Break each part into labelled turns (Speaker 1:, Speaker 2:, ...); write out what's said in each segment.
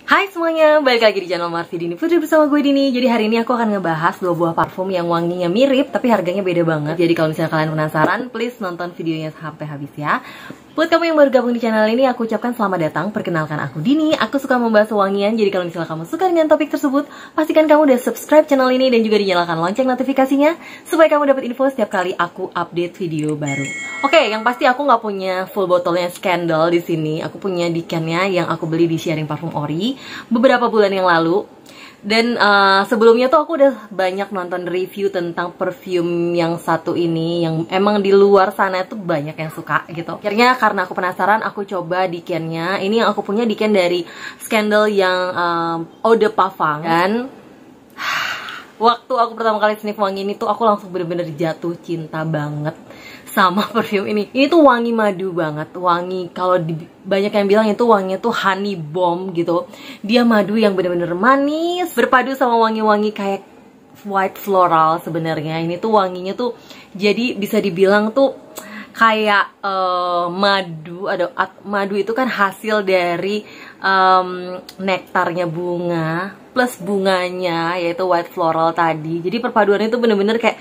Speaker 1: Hai semuanya, balik lagi di channel Marvi Dini Putri bersama gue Dini. Jadi hari ini aku akan ngebahas 2 buah parfum yang wanginya mirip tapi harganya beda banget. Jadi kalau misalnya kalian penasaran, please nonton videonya sampai habis ya. Buat kamu yang baru gabung di channel ini, aku ucapkan selamat datang. Perkenalkan aku Dini, aku suka membahas wangian. Jadi kalau misalnya kamu suka dengan topik tersebut, pastikan kamu udah subscribe channel ini dan juga dinyalakan lonceng notifikasinya supaya kamu dapat info setiap kali aku update video baru. Oke, yang pasti aku nggak punya full botolnya Scandal di sini. Aku punya decannya yang aku beli di Sharing Parfum Ori beberapa bulan yang lalu. Dan sebelumnya tuh aku udah banyak nonton review tentang perfume yang satu ini, yang emang di luar sana tuh banyak yang suka gitu. Akhirnya karena aku penasaran, aku coba decannya. Ini yang aku punya decan dari Scandal yang Eau de Parfum. Dan waktu aku pertama kali sniff wangi ini tuh aku langsung bener-bener jatuh cinta banget sama perfume ini. Ini tuh wangi madu banget. Wangi, kalau banyak yang bilang itu wanginya tuh honey bomb gitu. Dia madu yang bener-bener manis berpadu sama wangi-wangi kayak white floral sebenarnya. Ini tuh wanginya tuh jadi bisa dibilang tuh kayak madu. Madu itu kan hasil dari nektarnya bunga plus bunganya, yaitu white floral tadi. Jadi perpaduannya itu bener-bener kayak,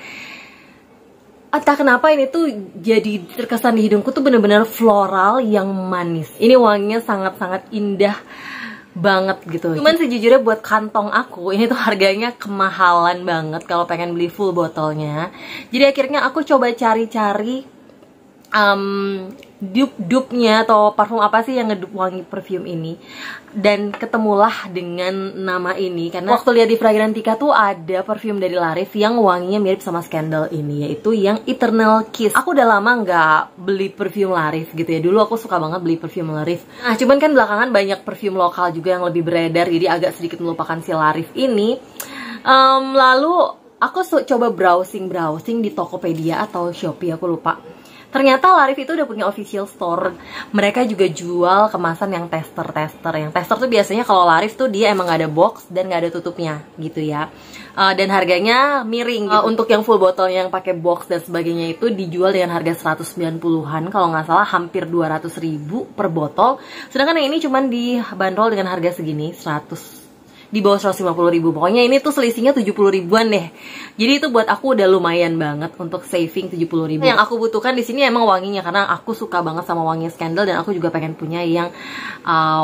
Speaker 1: entah kenapa ini tuh jadi terkesan di hidungku tuh bener-bener floral yang manis. Ini wanginya sangat-sangat indah banget gitu. Cuman sejujurnya buat kantong aku ini tuh harganya kemahalan banget kalau pengen beli full botolnya. Jadi akhirnya aku coba cari-cari dupe-nya atau parfum apa sih yang ngedup wangi perfume ini, dan ketemulah dengan nama ini karena waktu lihat di Fragrantica tuh ada perfume dari Larif yang wanginya mirip sama Scandal ini, yaitu yang Eternal Kiss. Aku udah lama nggak beli perfume Larif gitu ya. Dulu aku suka banget beli perfume Larif. Nah cuman kan belakangan banyak perfume lokal juga yang lebih beredar, jadi agak sedikit melupakan si Larif ini. Lalu aku coba browsing di Tokopedia atau Shopee, aku lupa. Ternyata Larif itu udah punya official store. Mereka juga jual kemasan yang tester. Yang tester tuh biasanya kalau Larif tuh dia emang gak ada box dan gak ada tutupnya gitu ya. Dan harganya miring gitu. Untuk yang full botol yang pakai box dan sebagainya itu dijual dengan harga 190-an. Kalau nggak salah hampir 200.000 per botol. Sedangkan yang ini cuman dibanderol dengan harga segini, 100, di bawah 150.000. Pokoknya ini tuh selisihnya 70.000-an deh. Jadi itu buat aku udah lumayan banget untuk saving 70.000. Yang aku butuhkan di sini emang wanginya, karena aku suka banget sama wangi Scandal dan aku juga pengen punya yang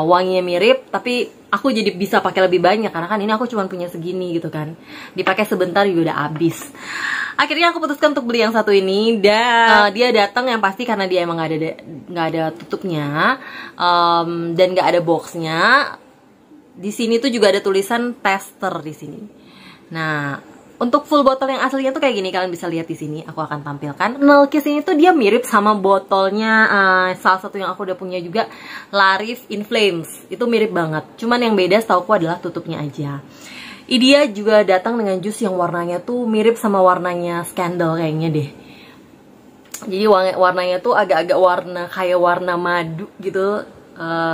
Speaker 1: wanginya mirip tapi aku jadi bisa pakai lebih banyak karena kan ini aku cuma punya segini gitu kan. Dipakai sebentar juga udah habis. Akhirnya aku putuskan untuk beli yang satu ini, dan dia datang yang pasti karena dia emang nggak ada tutupnya dan nggak ada boxnya. Di sini tuh juga ada tulisan tester di sini. Nah, untuk full botol yang aslinya tuh kayak gini, kalian bisa lihat di sini. Aku akan tampilkan. Eternal Kiss ini tuh dia mirip sama botolnya salah satu yang aku udah punya juga, Larif In Flames. Itu mirip banget. Cuman yang beda setauku adalah tutupnya aja. Dia juga datang dengan jus yang warnanya tuh mirip sama warnanya Scandal kayaknya deh. Jadi warnanya tuh agak-agak warna kayak warna madu gitu,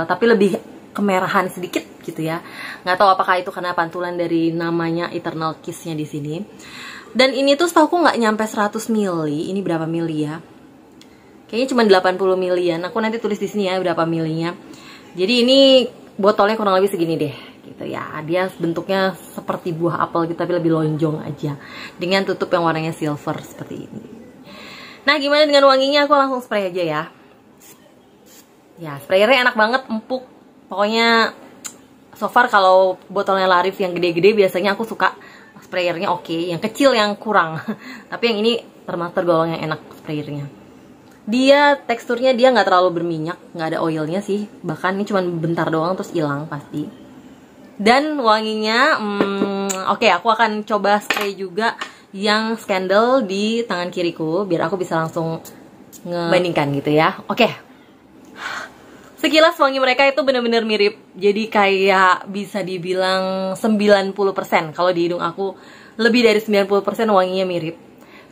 Speaker 1: tapi lebih kemerahan sedikit gitu ya. Nggak tahu apakah itu karena pantulan dari namanya Eternal Kiss-nya di sini. Dan ini tuh setauku nggak nyampe 100 mili. Ini berapa mili ya? Kayaknya cuma 80 milian. Aku nanti tulis di sini ya berapa milinya. Jadi ini botolnya kurang lebih segini deh gitu ya. Dia bentuknya seperti buah apel gitu tapi lebih lonjong aja, dengan tutup yang warnanya silver seperti ini. Nah, gimana dengan wanginya? Aku langsung spray aja ya. Ya, sprayernya enak banget, empuk. Pokoknya so far kalau botolnya Larif yang gede-gede biasanya aku suka sprayernya oke, yang kecil yang kurang. Tapi yang ini termasuk golong yang enak sprayernya. Dia teksturnya dia nggak terlalu berminyak, nggak ada oilnya sih. Bahkan ini cuma bentar doang terus hilang pasti. Dan wanginya oke, aku akan coba spray juga yang Scandal di tangan kiriku biar aku bisa langsung ngebandingkan gitu ya. Oke. Sekilas wangi mereka itu bener-bener mirip. Jadi kayak bisa dibilang 90%. Kalau di hidung aku lebih dari 90% wanginya mirip.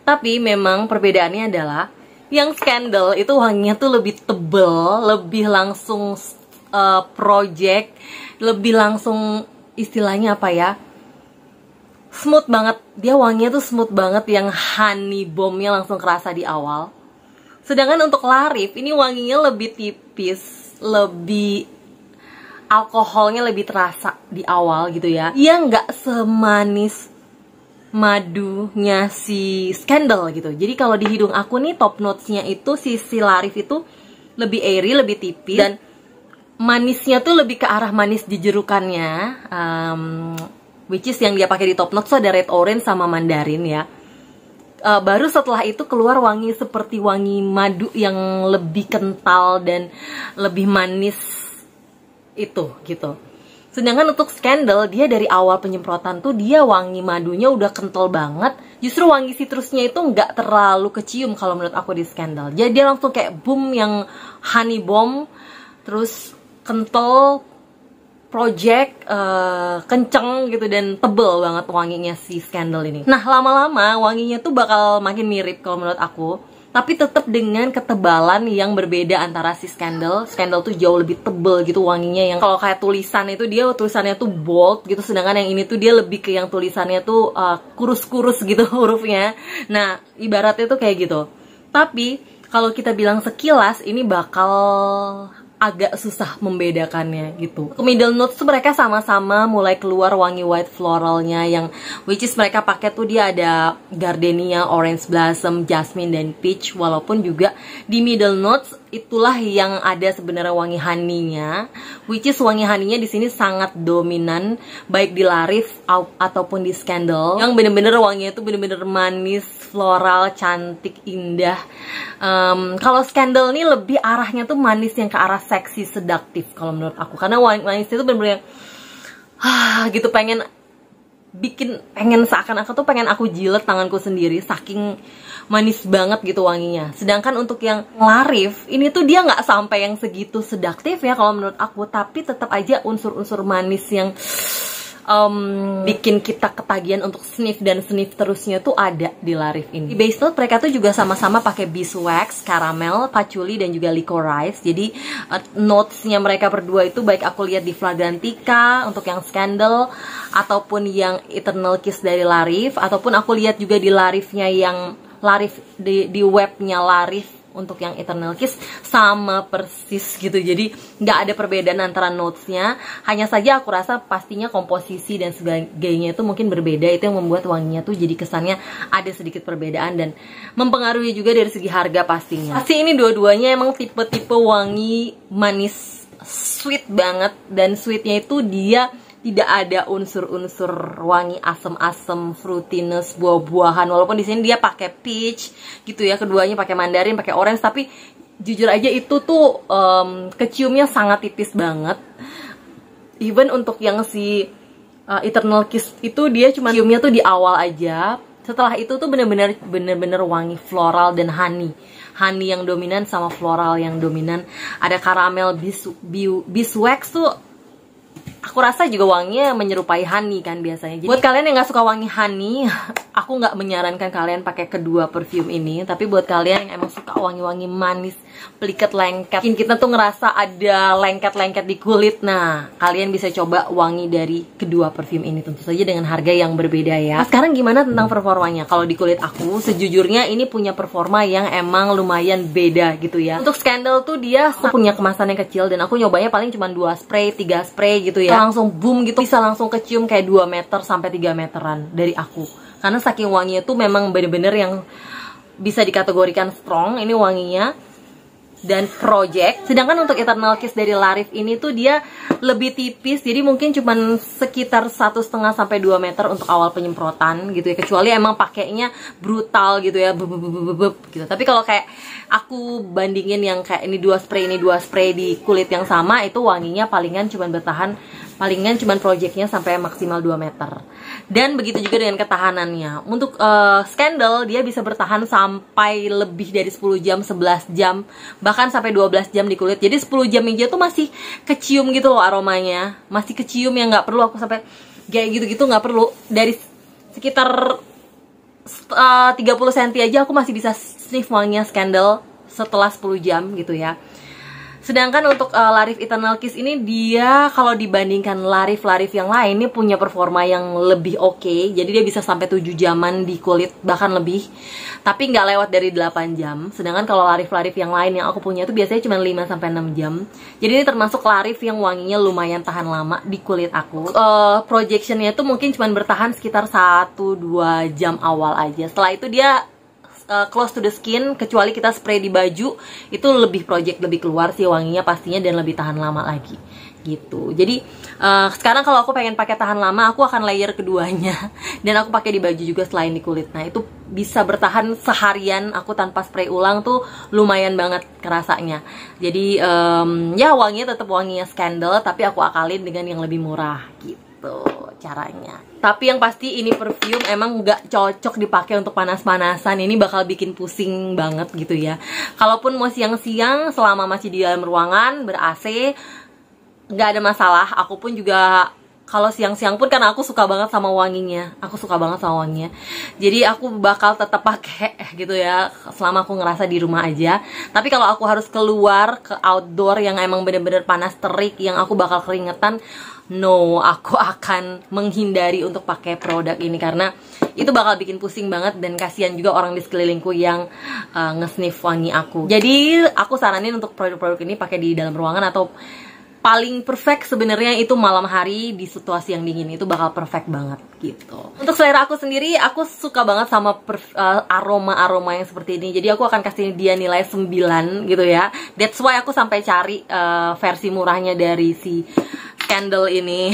Speaker 1: Tapi memang perbedaannya adalah yang Scandal itu wanginya tuh lebih tebel, lebih langsung project, lebih langsung istilahnya apa ya, smooth banget. Dia wanginya tuh smooth banget, yang honey bomb-nya langsung kerasa di awal. Sedangkan untuk Larif ini wanginya lebih tipis, lebih alkoholnya lebih terasa di awal gitu ya. Dia nggak semanis madunya si Scandal gitu. Jadi kalau di hidung aku nih top notesnya itu si Larif itu lebih airy, lebih tipis, dan manisnya tuh lebih ke arah manis jejerukannya, which is yang dia pakai di top notes tuh ada red orange sama mandarin ya. Baru setelah itu keluar wangi seperti wangi madu yang lebih kental dan lebih manis itu gitu. Sedangkan untuk Scandal, dia dari awal penyemprotan tuh dia wangi madunya udah kental banget. Justru wangi citrusnya itu nggak terlalu kecium kalau menurut aku di Scandal. Jadi dia langsung kayak boom yang honey bomb, terus kental, project, kenceng gitu, dan tebel banget wanginya si Scandal ini. Nah, lama-lama wanginya tuh bakal makin mirip kalau menurut aku, tapi tetap dengan ketebalan yang berbeda antara si Scandal. Scandal tuh jauh lebih tebel gitu wanginya, yang kalau kayak tulisan itu dia tulisannya tuh bold gitu, sedangkan yang ini tuh dia lebih ke yang tulisannya tuh kurus-kurus gitu hurufnya. Nah, ibaratnya tuh kayak gitu. Tapi kalau kita bilang sekilas ini bakal agak susah membedakannya gitu. Ke middle notes tuh mereka sama-sama mulai keluar wangi white floralnya, yang which is mereka pakai tuh dia ada gardenia, orange blossom, jasmine, dan peach. Walaupun juga di middle notes itulah yang ada sebenarnya wangi honey-nya, which is wangi honey-nya di sini sangat dominan baik di Larif ataupun di Scandal, yang bener-bener wanginya tuh bener-bener manis, floral, cantik, indah. Kalau Scandal nih lebih arahnya tuh manis yang ke arah seksi, sedaktif kalau menurut aku, karena manisnya tuh bener-bener gitu, pengen seakan-akan tuh pengen aku jilet tanganku sendiri, saking manis banget gitu wanginya. Sedangkan untuk yang Larif ini tuh dia nggak sampai yang segitu sedaktif ya kalau menurut aku, tapi tetap aja unsur-unsur manis yang bikin kita ketagihan untuk sniff dan sniff terusnya tuh ada di Larif ini. Di base note mereka tuh juga sama-sama pakai beeswax, caramel, patchouli, dan juga licorice. Jadi notesnya mereka berdua itu baik aku lihat di Fragrantica untuk yang Scandal, ataupun yang Eternal Kiss dari Larif, ataupun aku lihat juga di Larifnya yang di webnya Larif untuk yang Eternal Kiss, sama persis gitu. Jadi nggak ada perbedaan antara notesnya, hanya saja aku rasa pastinya komposisi dan sebagainya itu mungkin berbeda. Itu yang membuat wanginya tuh jadi kesannya ada sedikit perbedaan, dan mempengaruhi juga dari segi harga pastinya. Pasti ini dua-duanya emang tipe-tipe wangi manis, sweet banget, dan sweetnya itu dia tidak ada unsur-unsur wangi asem-asem, fruitiness, buah-buahan. Walaupun di sini dia pakai peach gitu ya, keduanya pakai mandarin, pakai orange, tapi jujur aja itu tuh keciumnya sangat tipis banget. Even untuk yang si Eternal Kiss itu dia cuma ciumnya tuh di awal aja. Setelah itu tuh bener-bener wangi floral dan honey yang dominan sama floral yang dominan. Ada caramel, beeswax tuh aku rasa juga wanginya menyerupai honey kan biasanya. Jadi buat kalian yang nggak suka wangi honey, aku nggak menyarankan kalian pakai kedua perfume ini. Tapi buat kalian yang emang suka wangi-wangi manis, pelikat lengket, mungkin kita tuh ngerasa ada lengket-lengket di kulit, nah kalian bisa coba wangi dari kedua perfume ini, tentu saja dengan harga yang berbeda ya. Nah, sekarang gimana tentang performanya? Kalau di kulit aku, sejujurnya ini punya performa yang emang lumayan beda gitu ya. Untuk Scandal tuh dia punya kemasan yang kecil, dan aku nyobanya paling cuma 2 spray, 3 spray gitu ya, langsung boom gitu, bisa langsung kecium kayak 2 meter sampai 3 meteran dari aku. Karena saking wanginya tuh memang bener-bener yang bisa dikategorikan strong ini wanginya, dan project. Sedangkan untuk Eternal Kiss dari Larif ini tuh dia lebih tipis, jadi mungkin cuman sekitar 1,5 sampai 2 meter untuk awal penyemprotan gitu ya, kecuali emang pakainya brutal gitu ya, gitu. Tapi kalau kayak aku bandingin yang kayak ini 2 spray di kulit yang sama, itu wanginya palingan cuman projectnya sampai maksimal 2 meter. Dan begitu juga dengan ketahanannya. Untuk Scandal dia bisa bertahan sampai lebih dari 10 jam, 11 jam, bahkan sampai 12 jam di kulit. Jadi 10 jam aja tuh masih kecium gitu loh aromanya. Masih kecium, yang nggak perlu aku sampai kayak gitu-gitu, nggak perlu. Dari sekitar 30 cm aja aku masih bisa sniff wanginya Scandal setelah 10 jam gitu ya. Sedangkan untuk Larif Eternal Kiss ini, dia kalau dibandingkan Larif yang lain, ini punya performa yang lebih oke. Jadi dia bisa sampai 7 jaman di kulit, bahkan lebih. Tapi nggak lewat dari 8 jam. Sedangkan kalau Larif yang lain yang aku punya itu biasanya cuma 5-6 jam. Jadi ini termasuk Larif yang wanginya lumayan tahan lama di kulit aku. Projectionnya tuh mungkin cuma bertahan sekitar 1-2 jam awal aja. Setelah itu dia close to the skin, kecuali kita spray di baju, itu lebih lebih keluar sih wanginya pastinya, dan lebih tahan lama lagi gitu. Jadi sekarang kalau aku pengen pakai tahan lama, aku akan layer keduanya dan aku pakai di baju juga selain di kulit. Nah itu bisa bertahan seharian aku tanpa spray ulang, tuh lumayan banget kerasanya. Jadi ya wanginya tetap wanginya Scandal, tapi aku akalin dengan yang lebih murah gitu caranya. Tapi yang pasti ini perfume emang nggak cocok dipakai untuk panas-panasan. Ini bakal bikin pusing banget gitu ya. Kalaupun mau siang-siang, selama masih di dalam ruangan ber-AC, nggak ada masalah. Aku pun juga kalau siang-siang pun, karena aku suka banget sama wanginya, jadi aku bakal tetap pakai gitu ya selama aku ngerasa di rumah aja. Tapi kalau aku harus keluar ke outdoor yang emang bener-bener panas terik, yang aku bakal keringetan, no, aku akan menghindari untuk pakai produk ini karena itu bakal bikin pusing banget, dan kasihan juga orang di sekelilingku yang nge-sniff wangi aku. Jadi aku saranin untuk produk-produk ini pakai di dalam ruangan, atau paling perfect sebenarnya itu malam hari di situasi yang dingin, itu bakal perfect banget gitu. Untuk selera aku sendiri, aku suka banget sama aroma-aroma yang seperti ini. Jadi aku akan kasih dia nilai 9 gitu ya. That's why aku sampai cari versi murahnya dari si Scandal ini.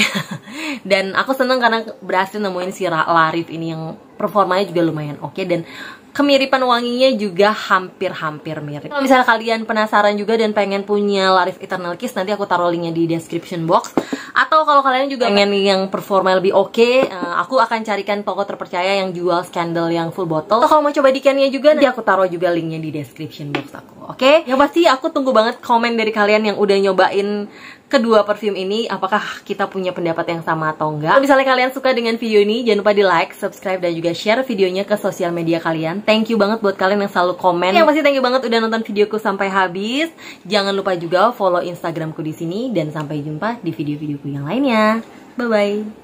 Speaker 1: Dan aku seneng karena berhasil nemuin si Larif ini yang performanya juga lumayan oke, dan kemiripan wanginya juga hampir-hampir mirip. Kalau misalnya kalian penasaran juga dan pengen punya Larif Eternal Kiss, nanti aku taruh linknya di description box. Atau kalau kalian juga pengen yang performa lebih oke, aku akan carikan toko terpercaya yang jual Scandal yang full bottle. Atau kalau mau coba dikannya juga, nanti aku taruh juga linknya di description box aku. Oke? Yang pasti aku tunggu banget komen dari kalian yang udah nyobain kedua perfume ini, apakah kita punya pendapat yang sama atau enggak. Kalau misalnya kalian suka dengan video ini, jangan lupa di like, subscribe, dan juga share videonya ke sosial media kalian. Thank you banget buat kalian yang selalu komen. Yang pasti thank you banget udah nonton videoku sampai habis. Jangan lupa juga follow Instagramku di sini, dan sampai jumpa di video-videoku yang lainnya. Bye bye.